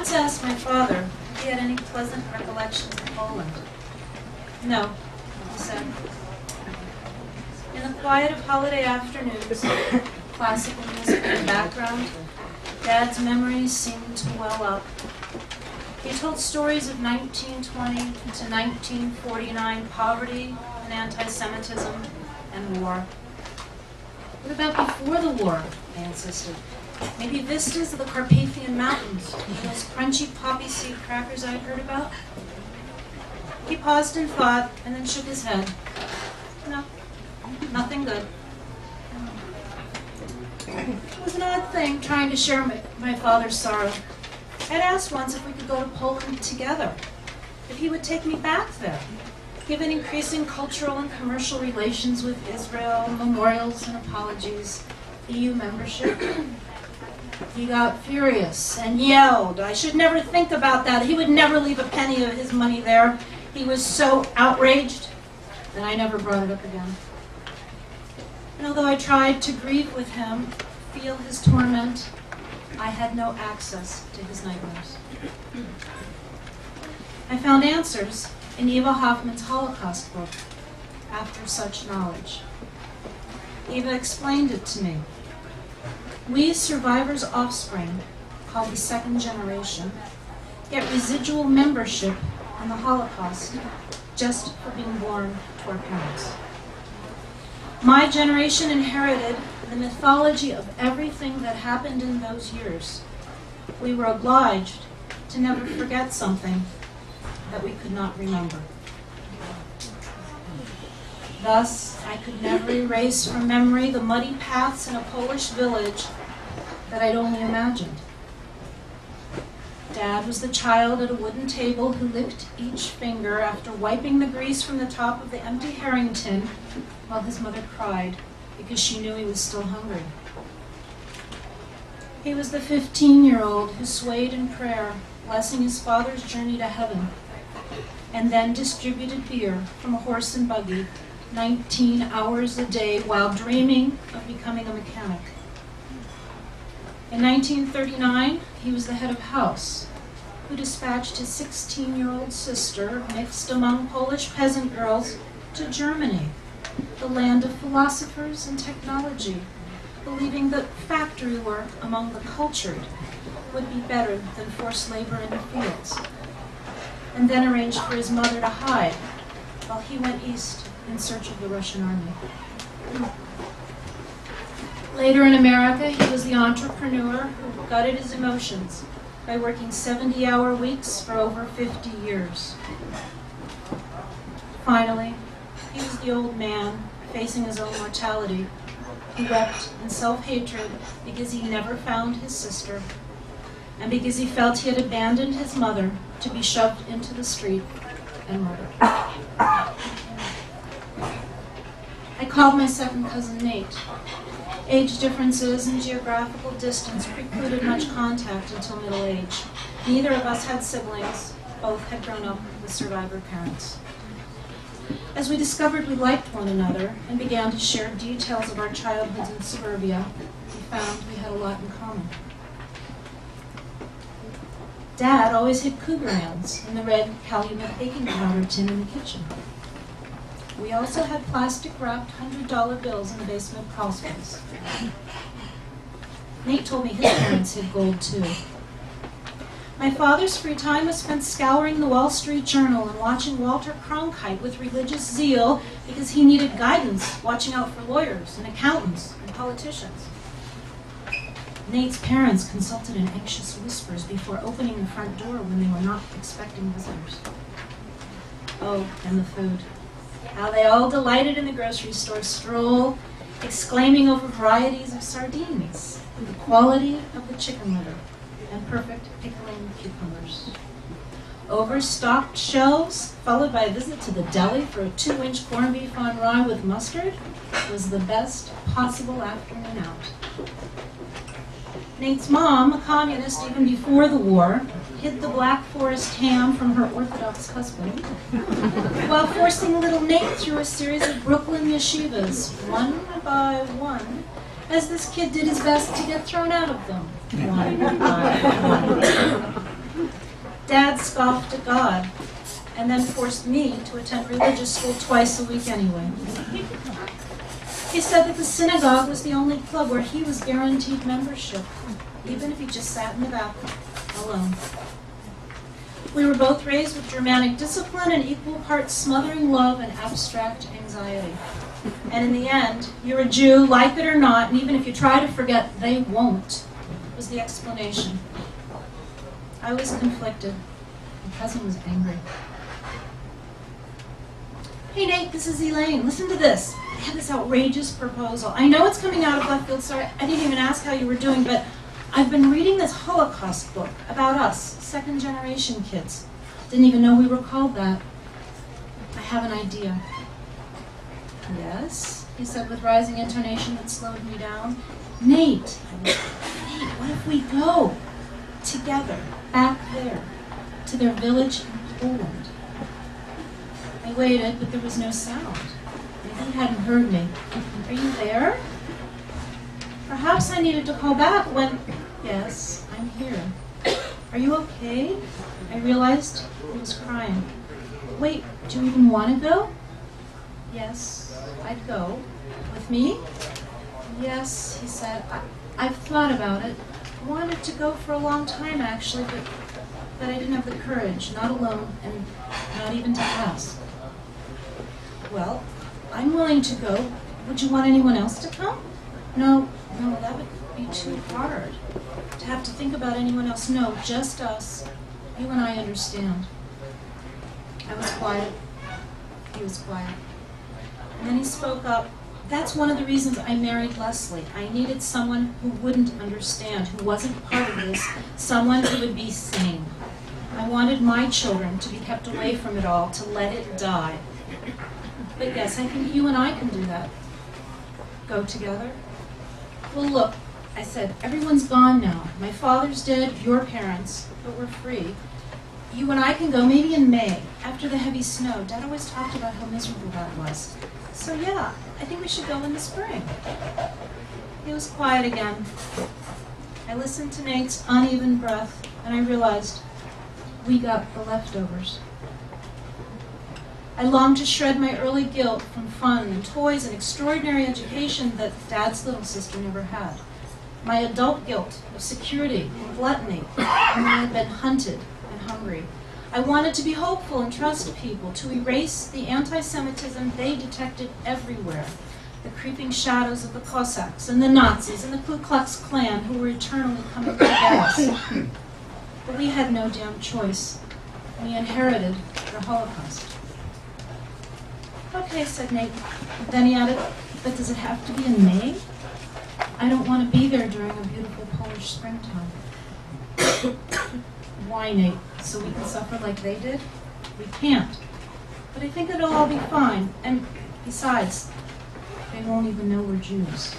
once asked my father if he had any pleasant recollections of Poland. No, he said. In the quiet of holiday afternoons, classical music in the background, Dad's memories seemed to well up. He told stories of 1920 to 1949 poverty and anti-Semitism and war. What about before the war? I insisted. Maybe vistas of the Carpathian Mountains, those crunchy poppy seed crackers I'd heard about? He paused and thought, and then shook his head. No, nothing good. It was an odd thing trying to share my father's sorrow. I'd asked once if we could go to Poland together, if he would take me back there, given increasing cultural and commercial relations with Israel, memorials and apologies, EU membership. He got furious and yelled, I should never think about that. He would never leave a penny of his money there. He was so outraged that I never brought it up again. And although I tried to grieve with him, feel his torment, I had no access to his nightmares. I found answers in Eva Hoffman's Holocaust book, After Such Knowledge. Eva explained it to me. We survivors' offspring, called the second generation, get residual membership in the Holocaust just for being born to our parents. My generation inherited the mythology of everything that happened in those years. We were obliged to never forget something that we could not remember. Thus, I could never erase from memory the muddy paths in a Polish village that I'd only imagined. Dad was the child at a wooden table who licked each finger after wiping the grease from the top of the empty herring tin while his mother cried because she knew he was still hungry. He was the 15-year-old who swayed in prayer, blessing his father's journey to heaven, and then distributed beer from a horse and buggy 19 hours a day while dreaming of becoming a mechanic. In 1939, he was the head of house, who dispatched his 16-year-old sister, mixed among Polish peasant girls, to Germany, the land of philosophers and technology, believing that factory work among the cultured would be better than forced labor in the fields, and then arranged for his mother to hide while he went east in search of the Russian army. Later in America, he was the entrepreneur who gutted his emotions by working 70-hour weeks for over 50 years. Finally, he was the old man facing his own mortality, who wept in self-hatred because he never found his sister, and because he felt he had abandoned his mother to be shoved into the street and murdered. I called my second cousin Nate. Age differences and geographical distance precluded much contact until middle age. Neither of us had siblings. Both had grown up with survivor parents. As we discovered we liked one another and began to share details of our childhoods in suburbia, we found we had a lot in common. Dad always hid cougar ants in the red Calumet baking powder tin in the kitchen. We also had plastic-wrapped $100 bills in the basement crawl space. Nate told me his parents hid gold too. My father's free time was spent scouring the Wall Street Journal and watching Walter Cronkite with religious zeal because he needed guidance, watching out for lawyers and accountants and politicians. Nate's parents consulted in anxious whispers before opening the front door when they were not expecting visitors. Oh, and the food. How they all delighted in the grocery store stroll, exclaiming over varieties of sardines, the quality of the chicken liver, and perfect pickling cucumbers. Overstocked shelves, followed by a visit to the deli for a 2-inch corned beef on rye with mustard, was the best possible afternoon out. Nate's mom, a communist even before the war, hid the Black Forest ham from her Orthodox husband, while forcing little Nate through a series of Brooklyn yeshivas, one by one, as this kid did his best to get thrown out of them, one by one. scoffed at God, and then forced me to attend religious school twice a week anyway. He said that the synagogue was the only club where he was guaranteed membership, even if he just sat in the back alone. We were both raised with Germanic discipline and equal parts smothering love and abstract anxiety. And in the end, you're a Jew, like it or not, and even if you try to forget, they won't, was the explanation. I was conflicted. My cousin was angry. Hey Nate, this is Elaine. Listen to this. I have this outrageous proposal. I know it's coming out of left field, so I didn't even ask how you were doing, but I've been reading this Holocaust book about us, second-generation kids. Didn't even know we were called that. I have an idea. Yes, he said with rising intonation that slowed me down. Nate, what if we go together back there to their village in Poland? I waited, but there was no sound. Maybe he hadn't heard me. Are you there? Perhaps I needed to call back when... Yes, I'm here. Are you okay? I realized he was crying. Wait, do you even want to go? Yes, I'd go. With me? Yes, he said. I've thought about it. I wanted to go for a long time, actually, but I didn't have the courage, not alone, and not even to ask. Well, I'm willing to go. Would you want anyone else to come? No, that would be too hard. To have to think about anyone else. No, just us. You and I understand. I was quiet. He was quiet. And then he spoke up. That's one of the reasons I married Leslie. I needed someone who wouldn't understand, who wasn't part of this, someone who would be sane. I wanted my children to be kept away from it all, to let it die. But yes, I think you and I can do that. Go together? Well, look, I said, everyone's gone now. My father's dead, your parents, but we're free. You and I can go maybe in May, after the heavy snow. Dad always talked about how miserable that was. So yeah, I think we should go in the spring. He was quiet again. I listened to Nate's uneven breath, and I realized we got the leftovers. I longed to shred my early guilt from fun and toys and extraordinary education that Dad's little sister never had. My adult guilt of security and gluttony when I had been hunted and hungry. I wanted to be hopeful and trust people, to erase the anti-Semitism they detected everywhere, the creeping shadows of the Cossacks and the Nazis and the Ku Klux Klan who were eternally coming to get us. But we had no damn choice. We inherited the Holocaust. Okay, said Nate. Then he added, but does it have to be in May? I don't want to be there during a beautiful Polish springtime. Why, Nate? So we can suffer like they did? We can't. But I think it'll all be fine. And besides, they won't even know we're Jews.